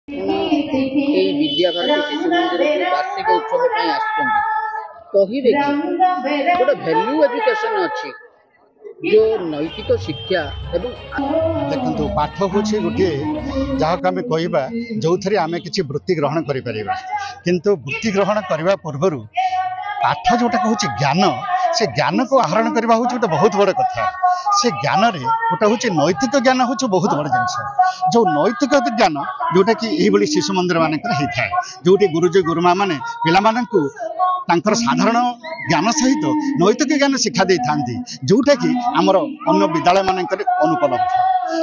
এই বিদ্যাভারতী শিশু মন্দির বার্ষিক উৎসব कहे कि गोटे भैल्यू एजुकेशन अच्छी जो नैतिक शिक्षा देखो पाठ हूँ गोटे जहाँ आम कह जो थे आम कि वृत्ति ग्रहण कर किंतु वृत्ति ग्रहण करने पूर्वर पाठ जोटा हूँ ज्ञान से ज्ञान को आहरण करने हूँ गोटे बहुत बड़ कथा से ज्ञान रे गोटे हूँ नैतिक ज्ञान हूँ बहुत बड़ जिन जो नैतिक ज्ञान जोटा कि यही शिशु मंदिर मान होता है जो गुरुजी गुरुमा मैंने पिला साधारण ज्ञान सहित नैतिक ज्ञान शिक्षा दे था जोटा कि आमर अन्य विद्यालय मान अनुपलब्ध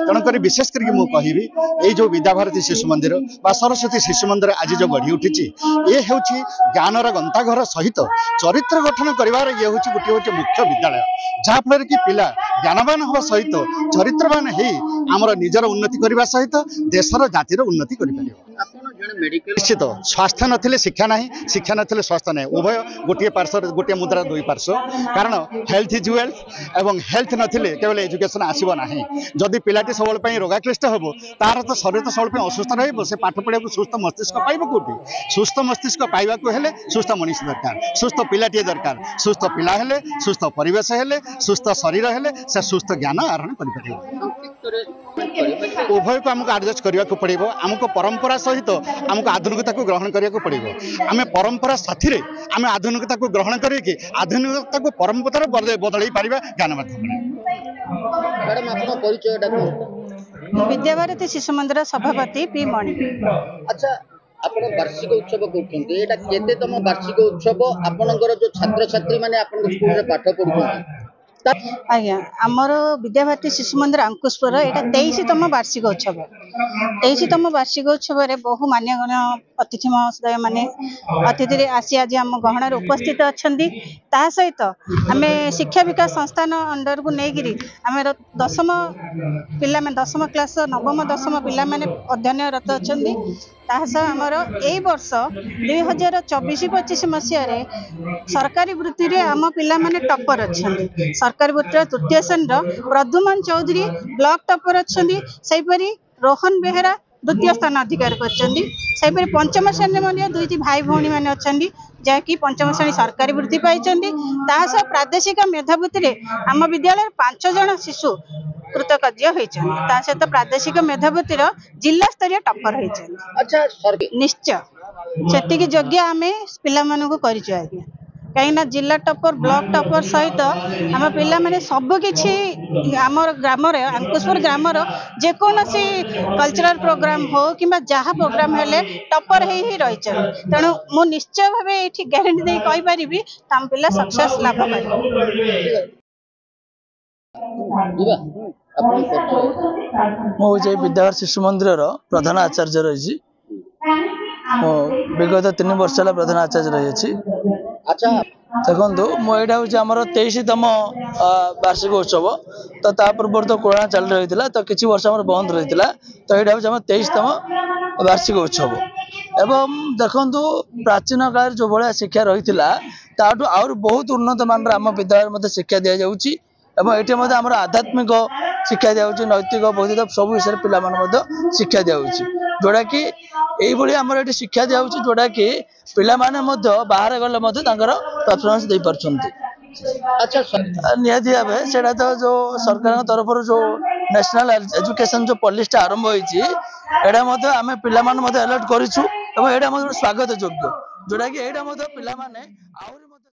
तेणुक विशेष करके मुझे कहि जो विद्याभारती शिशु मंदिर बा सरस्वती शिशु मंदिर आज जो गढ़ी उठी ये हूँ ज्ञान गंताघर सहित चरित्र गठन कर ये हूँ गोटे मुख्य विद्यालय जहाँफल कि पिला ज्ञानवान हवा सहित चरित्रवान हो आमर निजर उन्नति करने सहित देशर जातिर उन्नति कर निश्चित स्वास्थ्य नथिले शिक्षा ना शिक्षा नथिले स्वास्थ्य ना उभय गोटे पार्श्व गोटे मुद्रा दुई पार्श्व कारण हेल्थ इज वेल्थ एवं हेल्थ नथिले केवल एजुकेशन आसब ना जदि पिलाटी सब रोगाक्लिष्ट हम तार तो शरीर तो सब असुस्थ रही पाठ पढ़ा सुस्थ मस्तिष्क पाइब कौटी सुस्थ मस्तिष्क पाइबा हेले सुस्थ मनीष दरकार सुस्थ पिलाटी दरकार सुस्थ पिला हेले सुस्थ परिवेश हेले सुस्थ शरीर हेले से सुस्थ ज्ञान आहरण कर उभय को आमको एडजस्ट करने को पड़ो आमको परंपरा सहित आमको आधुनिकता को ग्रहण करने को पड़ो आम परंपरा साथी रे आम आधुनिकता को ग्रहण करके आधुनिकता को परंपरा बदल पार ज्ञान माध्यम विद्याभारती शिशु मंदिर सभापति पी मणि। अच्छा आप वार्षिक उत्सव कहतम वार्षिक उत्सव आपणकर जो छात्र छात्री मैंने स्कूल पाठ पढ़ुं आज्ञा आमर विद्याभारती शिशु मंदिर अंकुशपुर यहाँ 23तम वार्षिक उत्सव 23तम वार्षिक उत्सव बहु मान्यगण्य अतिथि महोदय मैंने अतिथि आसी आज आम गहणार उपस्थित अच्छा ता सहित आम शिक्षा विकास संस्थान अंडर को लेकिन आम दशम पिला दशम क्लास नवम दशम पिला माने अध्ययनरत अच्छा आमर ए वर्ष 2024-25 मसीह सरकारी वृत्ति रे आम पिला माने टॉपर अच्छा सरकारी वृत्ति तृतीय श्रेणी प्रद्युमन चौधरी ब्लॉक टॉपर अच्छा सेपरी रोहन बेहेरा द्वितीय स्थान अधिकार कर पंचम श्रेणी दुईटी भाई भौणी मैंने अच्छा जहाँकि पंचम श्रेणी सरकारी वृत्ति पाई प्रादेशिक मेधावृत्ति आम विद्यालय 5 जन शिशु कृतकार्य होता सहित प्रादेशिक मेधावृत्ति जिला स्तरीय टॉपर होती निश्चय से योग्य आम पिला कर कहीं जिला टॉपर ब्लॉक टॉपर सहित आम पिला माने सबकि आम ग्राम अंकुशपुर ग्राम जेकोसी कल्चरल प्रोग्राम हो कि जहाँ प्रोग्राम हेले टॉपर ही रही तेणु मु निश्चय भाव ये ग्यारंटी दे कहीपरि आम पिला सक्सेस लाभ कर मुझे विद्याभारती शिशु मंदिर प्रधान आचार्य रही विगत 3 वर्ष है प्रधान आचार्य रही। अच्छा देखो मुझे हूँ आम 23तम वार्षिक उत्सव तो पूर्व तो कोरोना चल रही है तो किसी वर्ष आम बंद रही है तो यहाँ हूँ आम 23तम वार्षिक उत्सव एवं देखु प्राचीन काल जो भाया शिक्षा रही है आउर बहुत उन्नत मान आम विद्यालय शिक्षा दि जाऊँगी ये आम आध्यात्मिक शिक्षा दिया नैतिक बौद्धिक सब विषय पे शिक्षा दिया जोड़ा कि यही आम ये शिक्षा दिया जोड़ा कि पिला माने बाहर गले परफॉर्मेंस दे पार्टी। अच्छा निहाती भावे से तो जो सरकार तरफ जो नेशनल एजुकेशन जो पॉलिसी आरंभ होती आम पिला अलर्ट करूँ स्वागत योग्य जोड़ा कि यहाँ पिला